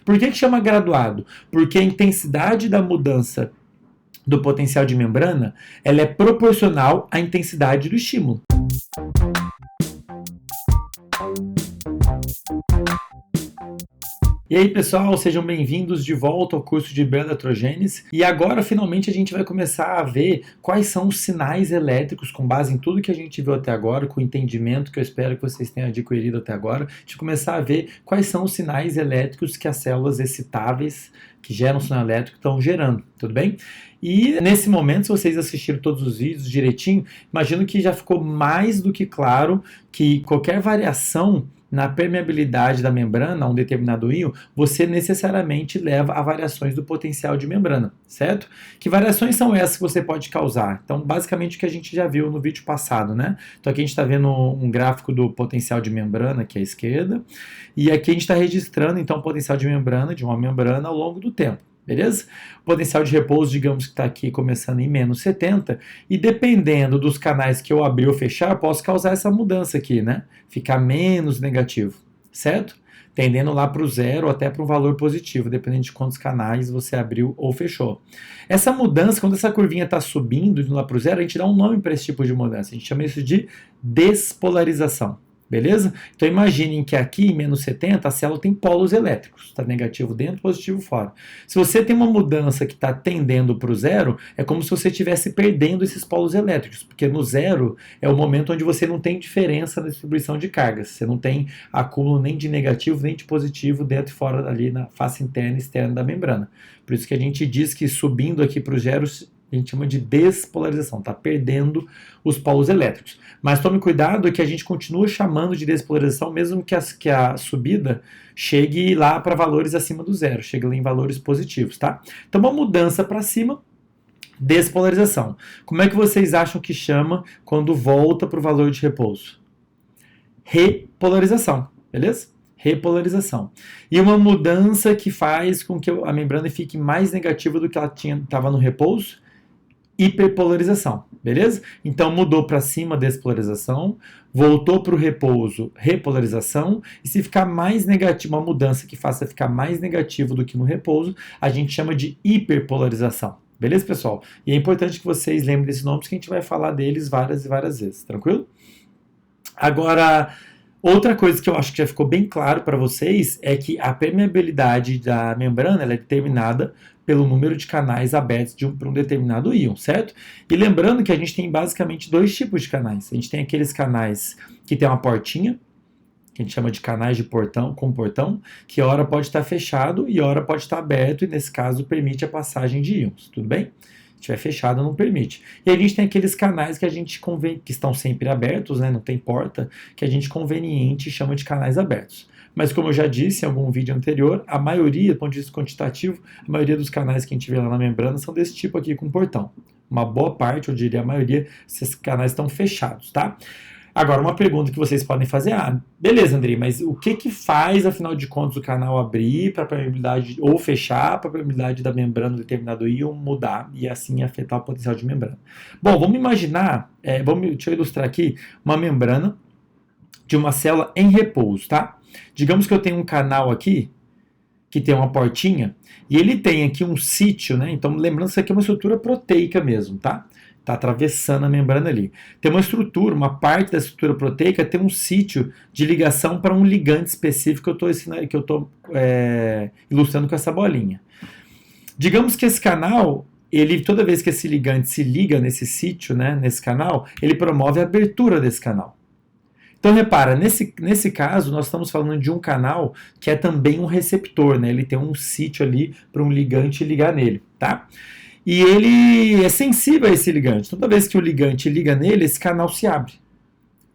Por que chama graduado? Porque a intensidade da mudança do potencial de membrana, ela é proporcional à intensidade do estímulo. E aí, pessoal, sejam bem-vindos de volta ao curso de bioeletrogênese. E agora, finalmente, a gente vai começar a ver quais são os sinais elétricos, com base em tudo que a gente viu até agora, com o entendimento que eu espero que vocês tenham adquirido até agora, a gente começar a ver quais são os sinais elétricos que as células excitáveis, que geram sinal elétrico, estão gerando, tudo bem? E nesse momento, se vocês assistiram todos os vídeos direitinho, imagino que já ficou mais do que claro que qualquer variação na permeabilidade da membrana a um determinado íon, você necessariamente leva a variações do potencial de membrana, certo? Que variações são essas que você pode causar? Então, basicamente o que a gente já viu no vídeo passado, né? Então aqui a gente está vendo um gráfico do potencial de membrana, aqui à esquerda, e aqui a gente está registrando então o potencial de membrana de uma membrana ao longo do tempo. Beleza? O potencial de repouso, digamos que está aqui começando em menos 70, e dependendo dos canais que eu abrir ou fechar, posso causar essa mudança aqui, né? Ficar menos negativo, certo? Tendendo lá para o zero ou até para um valor positivo, dependendo de quantos canais você abriu ou fechou. Essa mudança, quando essa curvinha está subindo indo lá para o zero, a gente dá um nome para esse tipo de mudança. A gente chama isso de despolarização. Beleza? Então imaginem que aqui em menos 70 a célula tem polos elétricos, está negativo dentro, positivo fora. Se você tem uma mudança que está tendendo para o zero, é como se você estivesse perdendo esses polos elétricos, porque no zero é o momento onde você não tem diferença na distribuição de cargas, você não tem acúmulo nem de negativo nem de positivo dentro e fora ali na face interna e externa da membrana. Por isso que a gente diz que subindo aqui para os zeros, a gente chama de despolarização, está perdendo os polos elétricos. Mas tome cuidado que a gente continua chamando de despolarização, mesmo que a subida chegue lá para valores acima do zero, chegue lá em valores positivos, tá? Então, uma mudança para cima, despolarização. Como é que vocês acham que chama quando volta para o valor de repouso? Repolarização, beleza? Repolarização. E uma mudança que faz com que a membrana fique mais negativa do que ela estava no repouso? Hiperpolarização, beleza? Então mudou para cima, despolarização, voltou para o repouso, repolarização, e se ficar mais negativo, uma mudança que faça ficar mais negativo do que no repouso, a gente chama de hiperpolarização. Beleza, pessoal? E é importante que vocês lembrem desses nomes, que a gente vai falar deles várias e várias vezes, tranquilo? Agora, outra coisa que eu acho que já ficou bem claro para vocês é que a permeabilidade da membrana ela é determinada pelo número de canais abertos para um determinado íon, certo? E lembrando que a gente tem basicamente dois tipos de canais. A gente tem aqueles canais que tem uma portinha, que a gente chama de canais de portão, com portão, que a hora pode estar fechado e a hora pode estar aberto, e nesse caso permite a passagem de íons, tudo bem? Se estiver fechado, não permite. E a gente tem aqueles canais que a gente que estão sempre abertos, né, não tem porta, que a gente conveniente chama de canais abertos. Mas como eu já disse em algum vídeo anterior, a maioria, do ponto de vista quantitativo, a maioria dos canais que a gente vê lá na membrana são desse tipo aqui com portão. Uma boa parte, eu diria a maioria, esses canais estão fechados, tá? Agora, uma pergunta que vocês podem fazer, beleza, Andrei, mas o que faz, afinal de contas, o canal abrir para a permeabilidade, ou fechar para a permeabilidade da membrana do determinado íon mudar e assim afetar o potencial de membrana? Bom, vamos imaginar, deixa eu ilustrar aqui, uma membrana de uma célula em repouso, tá? Digamos que eu tenho um canal aqui, que tem uma portinha, e ele tem aqui um sítio, né? Então, lembrando que isso aqui é uma estrutura proteica mesmo, tá? Está atravessando a membrana ali. Tem uma estrutura, uma parte da estrutura proteica tem um sítio de ligação para um ligante específico que eu estou ilustrando com essa bolinha. Digamos que esse canal, toda vez que esse ligante se liga nesse sítio, né, nesse canal, ele promove a abertura desse canal. Então, repara, nesse caso, nós estamos falando de um canal que é também um receptor, né? Ele tem um sítio ali para um ligante ligar nele, tá? E ele é sensível a esse ligante. Toda vez que o ligante liga nele, esse canal se abre.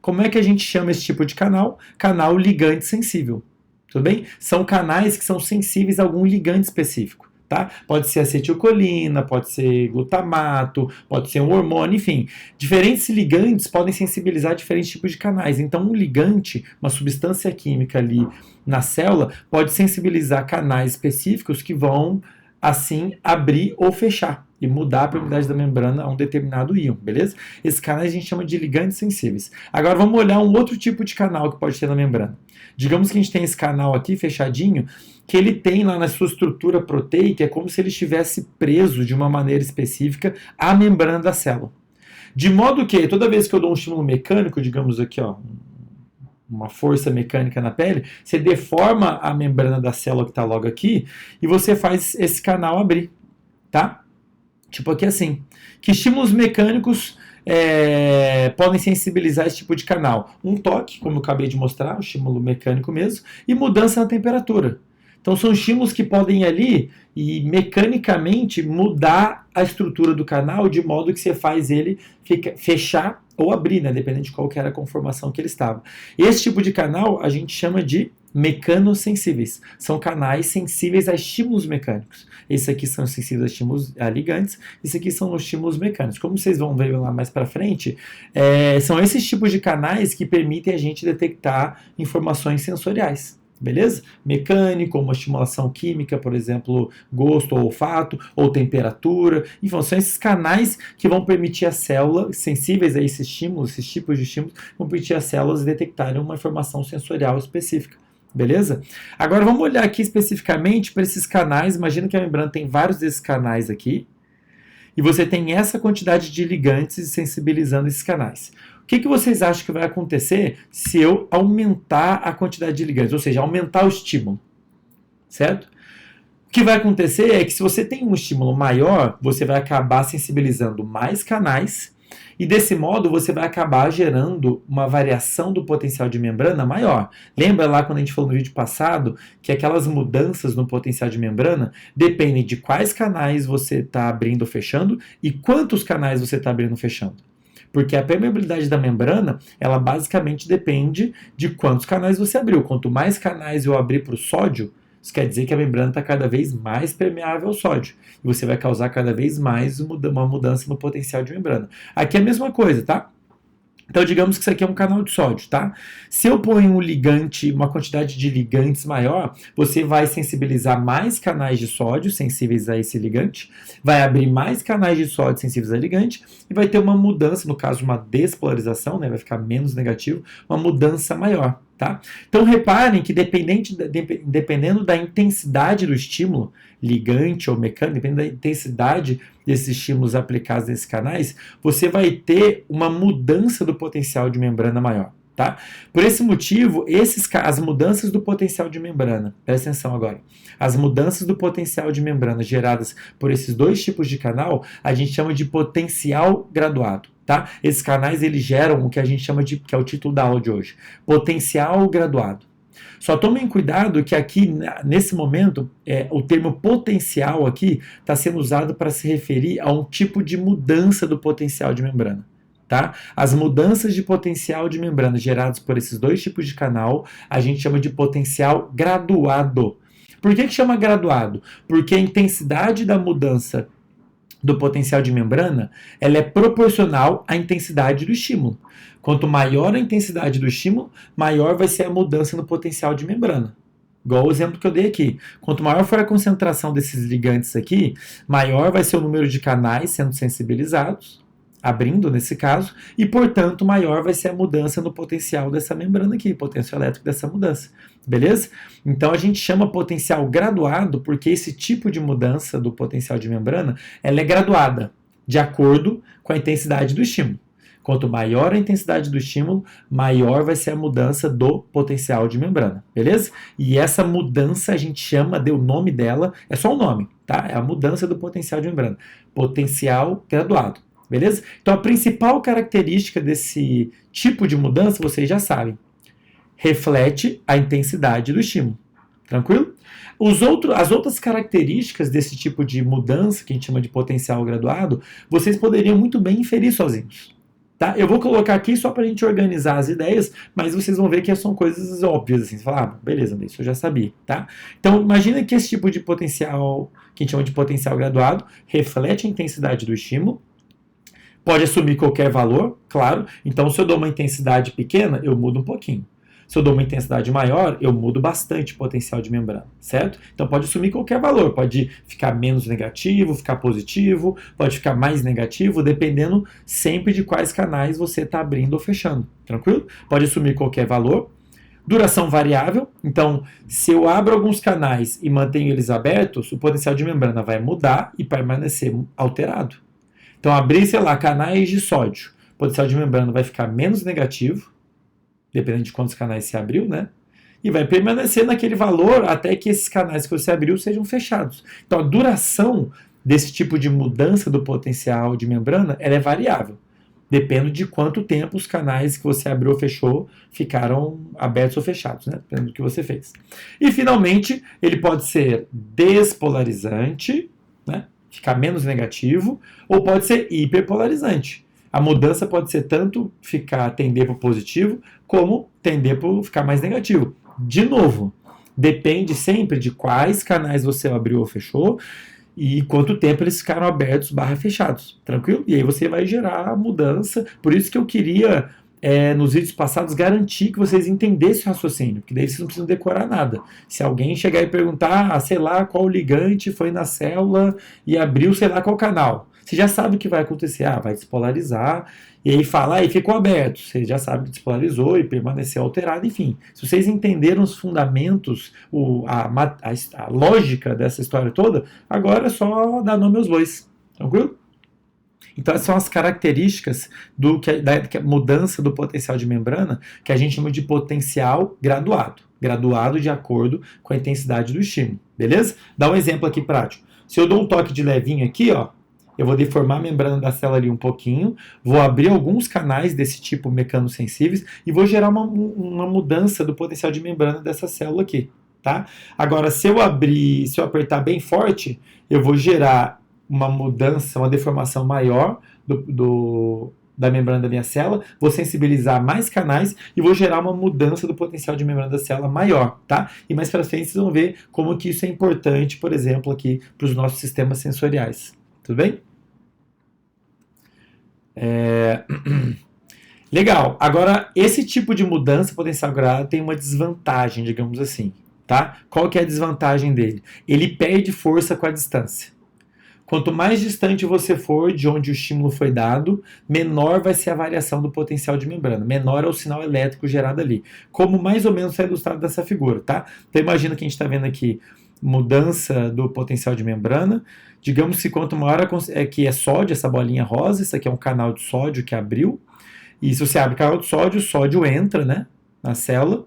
Como é que a gente chama esse tipo de canal? Canal ligante sensível. Tudo bem? São canais que são sensíveis a algum ligante específico. Tá? Pode ser acetilcolina, pode ser glutamato, pode ser um hormônio, enfim. Diferentes ligantes podem sensibilizar diferentes tipos de canais. Então, um ligante, uma substância química ali na célula, pode sensibilizar canais específicos que vão, assim, abrir ou fechar. e mudar a permeabilidade da membrana a um determinado íon, beleza? Esses canais a gente chama de ligantes sensíveis. Agora vamos olhar um outro tipo de canal que pode ter na membrana. Digamos que a gente tem esse canal aqui fechadinho, que ele tem lá na sua estrutura proteica, é como se ele estivesse preso de uma maneira específica à membrana da célula. De modo que toda vez que eu dou um estímulo mecânico, digamos aqui, ó, uma força mecânica na pele, você deforma a membrana da célula que está logo aqui e você faz esse canal abrir, tá? Tipo aqui assim. Que estímulos mecânicos podem sensibilizar esse tipo de canal? Um toque, como eu acabei de mostrar, um estímulo mecânico mesmo, e mudança na temperatura. Então são estímulos que podem ir ali e mecanicamente mudar a estrutura do canal de modo que você faz ele fechar ou abrir, né, dependendo de qual que era a conformação que ele estava. Esse tipo de canal a gente chama de mecanosensíveis. São canais sensíveis a estímulos mecânicos. Esses aqui são sensíveis a estímulos ligantes, esses aqui são os estímulos mecânicos. Como vocês vão ver lá mais para frente, são esses tipos de canais que permitem a gente detectar informações sensoriais. Beleza? Mecânico, uma estimulação química, por exemplo, gosto ou olfato, ou temperatura. Enfim, são esses canais que vão permitir as células, sensíveis a esses estímulos, esses tipos de estímulos, vão permitir as células detectarem uma informação sensorial específica. Beleza? Agora vamos olhar aqui especificamente para esses canais. Imagina que a membrana tem vários desses canais aqui. E você tem essa quantidade de ligantes sensibilizando esses canais. O que vocês acham que vai acontecer se eu aumentar a quantidade de ligantes? Ou seja, aumentar o estímulo. Certo? O que vai acontecer é que se você tem um estímulo maior, você vai acabar sensibilizando mais canais. E desse modo você vai acabar gerando uma variação do potencial de membrana maior. Lembra lá quando a gente falou no vídeo passado que aquelas mudanças no potencial de membrana dependem de quais canais você está abrindo ou fechando e quantos canais você está abrindo ou fechando. Porque a permeabilidade da membrana, ela basicamente depende de quantos canais você abriu. Quanto mais canais eu abrir para o sódio, isso quer dizer que a membrana está cada vez mais permeável ao sódio. E você vai causar cada vez mais uma mudança no potencial de membrana. Aqui é a mesma coisa, tá? Então, digamos que isso aqui é um canal de sódio, tá? Se eu ponho um ligante, uma quantidade de ligantes maior, você vai sensibilizar mais canais de sódio sensíveis a esse ligante, vai abrir mais canais de sódio sensíveis a ligante e vai ter uma mudança, no caso, uma despolarização, né? Vai ficar menos negativo, uma mudança maior, tá? Então, reparem que dependendo da intensidade do estímulo, ligante ou mecânico, dependendo da intensidade desses estímulos aplicados nesses canais, você vai ter uma mudança do potencial de membrana maior. Tá? Por esse motivo, as mudanças do potencial de membrana, presta atenção agora, as mudanças do potencial de membrana geradas por esses dois tipos de canal, a gente chama de potencial graduado. Tá? Esses canais eles geram o que a gente chama de, que é o título da aula de hoje, potencial graduado. Só tomem cuidado que aqui, nesse momento, o termo potencial aqui está sendo usado para se referir a um tipo de mudança do potencial de membrana. Tá? As mudanças de potencial de membrana geradas por esses dois tipos de canal, a gente chama de potencial graduado. Por que chama graduado? Porque a intensidade da mudança do potencial de membrana, ela é proporcional à intensidade do estímulo. Quanto maior a intensidade do estímulo, maior vai ser a mudança no potencial de membrana. Igual o exemplo que eu dei aqui. Quanto maior for a concentração desses ligantes aqui, maior vai ser o número de canais sendo sensibilizados, abrindo nesse caso, e portanto maior vai ser a mudança no potencial dessa membrana aqui, potencial elétrico dessa mudança. Beleza? Então a gente chama potencial graduado porque esse tipo de mudança do potencial de membrana, ela é graduada de acordo com a intensidade do estímulo. Quanto maior a intensidade do estímulo, maior vai ser a mudança do potencial de membrana, beleza? E essa mudança a gente chama, o nome dela, é só um nome, tá? É a mudança do potencial de membrana, potencial graduado, beleza? Então a principal característica desse tipo de mudança, vocês já sabem, reflete a intensidade do estímulo, tranquilo? As outras características desse tipo de mudança, que a gente chama de potencial graduado, vocês poderiam muito bem inferir sozinhos. Tá? Eu vou colocar aqui só para a gente organizar as ideias, mas vocês vão ver que são coisas óbvias. Assim, você fala, beleza, isso eu já sabia. Tá? Então, imagina que esse tipo de potencial, que a gente chama de potencial graduado, reflete a intensidade do estímulo, pode assumir qualquer valor, claro. Então, se eu dou uma intensidade pequena, eu mudo um pouquinho. Se eu dou uma intensidade maior, eu mudo bastante o potencial de membrana, certo? Então pode assumir qualquer valor, pode ficar menos negativo, ficar positivo, pode ficar mais negativo, dependendo sempre de quais canais você está abrindo ou fechando, tranquilo? Pode assumir qualquer valor. Duração variável, então se eu abro alguns canais e mantenho eles abertos, o potencial de membrana vai mudar e permanecer alterado. Então abrir, sei lá, canais de sódio, o potencial de membrana vai ficar menos negativo, dependendo de quantos canais você abriu, né? E vai permanecer naquele valor até que esses canais que você abriu sejam fechados. Então a duração desse tipo de mudança do potencial de membrana, ela é variável. Depende de quanto tempo os canais que você abriu ou fechou ficaram abertos ou fechados, né? Dependendo do que você fez. E, finalmente, ele pode ser despolarizante, né? Ficar menos negativo, ou pode ser hiperpolarizante. A mudança pode ser tanto tender para o positivo, como tender para ficar mais negativo. De novo, depende sempre de quais canais você abriu ou fechou, e quanto tempo eles ficaram abertos / fechados, tranquilo? E aí você vai gerar a mudança. Por isso que eu queria, nos vídeos passados, garantir que vocês entendessem o raciocínio, porque daí vocês não precisam decorar nada. Se alguém chegar e perguntar, sei lá, qual ligante foi na célula e abriu sei lá qual canal, você já sabe o que vai acontecer. Vai despolarizar, e aí fala, e ficou aberto. Você já sabe que despolarizou e permaneceu alterado. Enfim, se vocês entenderam os fundamentos, a lógica dessa história toda, agora é só dar nome aos bois. Tranquilo? Então, essas são as características da mudança do potencial de membrana, que a gente chama de potencial graduado. Graduado de acordo com a intensidade do estímulo. Beleza? Dá um exemplo aqui prático. Se eu dou um toque de levinho aqui, eu vou deformar a membrana da célula ali um pouquinho, vou abrir alguns canais desse tipo mecanosensíveis e vou gerar uma mudança do potencial de membrana dessa célula aqui, tá? Agora, se eu apertar bem forte, eu vou gerar uma mudança, uma deformação maior da membrana da minha célula, vou sensibilizar mais canais e vou gerar uma mudança do potencial de membrana da célula maior, tá? E mais para frente vocês vão ver como que isso é importante, por exemplo, aqui para os nossos sistemas sensoriais. Tudo bem? Legal. Agora, esse tipo de mudança potencial graduado tem uma desvantagem, digamos assim, tá? Qual que é a desvantagem dele? Ele perde força com a distância. Quanto mais distante você for de onde o estímulo foi dado, menor vai ser a variação do potencial de membrana, menor é o sinal elétrico gerado ali, como mais ou menos é ilustrado dessa figura, tá? Então imagina que a gente está vendo aqui mudança do potencial de membrana. Digamos que quanto maior que é sódio, essa bolinha rosa, isso aqui é um canal de sódio que abriu, e se você abre o canal de sódio, o sódio entra, né, na célula,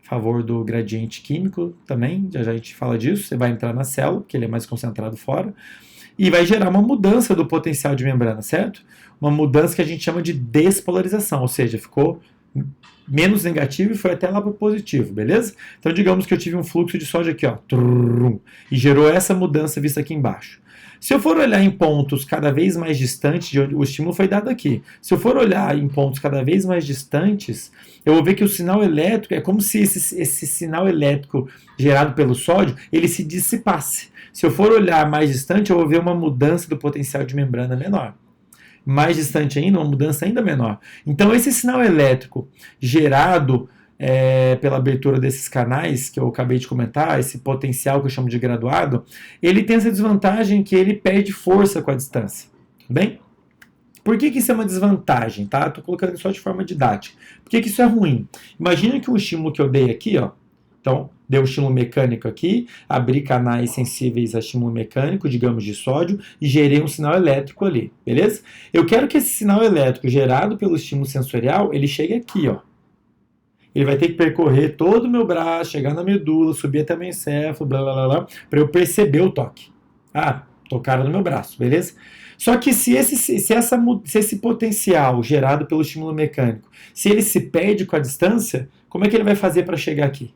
a favor do gradiente químico também, já a gente fala disso, você vai entrar na célula, porque ele é mais concentrado fora, e vai gerar uma mudança do potencial de membrana, certo? Uma mudança que a gente chama de despolarização, ou seja, ficou menos negativo e foi até lá para o positivo, beleza? Então, digamos que eu tive um fluxo de sódio aqui, e gerou essa mudança vista aqui embaixo. Se eu for olhar em pontos cada vez mais distantes de onde o estímulo foi dado aqui, se eu for olhar em pontos cada vez mais distantes, eu vou ver que o sinal elétrico é como se esse sinal elétrico gerado pelo sódio, ele se dissipasse. Se eu for olhar mais distante, eu vou ver uma mudança do potencial de membrana menor. Mais distante ainda, uma mudança ainda menor. Então, esse sinal elétrico gerado pela abertura desses canais, que eu acabei de comentar, esse potencial que eu chamo de graduado, ele tem essa desvantagem que ele perde força com a distância. Tudo bem? Por que isso é uma desvantagem? Tá? Estou colocando só de forma didática. Por que isso é ruim? Imagina que o estímulo que eu dei aqui, então, dei um estímulo mecânico aqui, abri canais sensíveis a estímulo mecânico, digamos de sódio, e gerei um sinal elétrico ali, beleza? Eu quero que esse sinal elétrico gerado pelo estímulo sensorial, ele chegue aqui, Ele vai ter que percorrer todo o meu braço, chegar na medula, subir até o meu encéfalo, blá blá blá, para eu perceber o toque. Tocaram no meu braço, beleza? Só que se esse potencial gerado pelo estímulo mecânico, se ele se perde com a distância, como é que ele vai fazer para chegar aqui?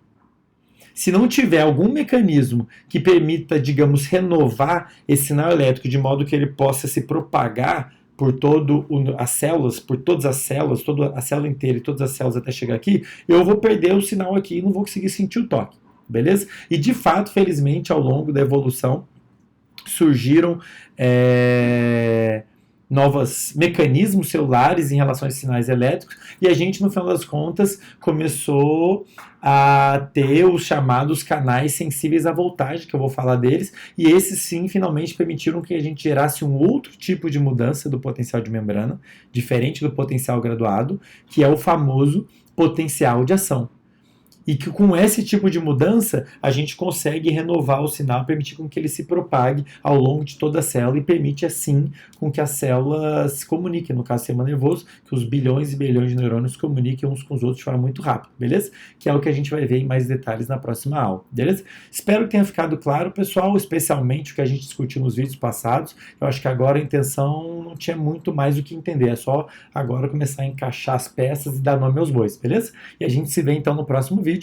Se não tiver algum mecanismo que permita, digamos, renovar esse sinal elétrico de modo que ele possa se propagar por todas as células, toda a célula inteira e todas as células até chegar aqui, eu vou perder o sinal aqui e não vou conseguir sentir o toque, beleza? E de fato, felizmente, ao longo da evolução, surgiram novos mecanismos celulares em relação a esses sinais elétricos, e a gente, no final das contas, começou a ter os chamados canais sensíveis à voltagem, que eu vou falar deles, e esses sim finalmente permitiram que a gente gerasse um outro tipo de mudança do potencial de membrana, diferente do potencial graduado, que é o famoso potencial de ação. E que com esse tipo de mudança a gente consegue renovar o sinal, permitir com que ele se propague ao longo de toda a célula e permite assim com que as células se comuniquem, no caso do sistema nervoso, que os bilhões e bilhões de neurônios se comuniquem uns com os outros de forma muito rápida, beleza? Que é o que a gente vai ver em mais detalhes na próxima aula, beleza? Espero que tenha ficado claro, pessoal, especialmente o que a gente discutiu nos vídeos passados. Eu acho que agora a intenção não tinha muito mais o que entender, é só agora começar a encaixar as peças e dar nome aos bois, beleza? E a gente se vê então no próximo vídeo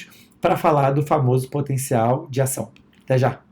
para falar do famoso potencial de ação. Até já!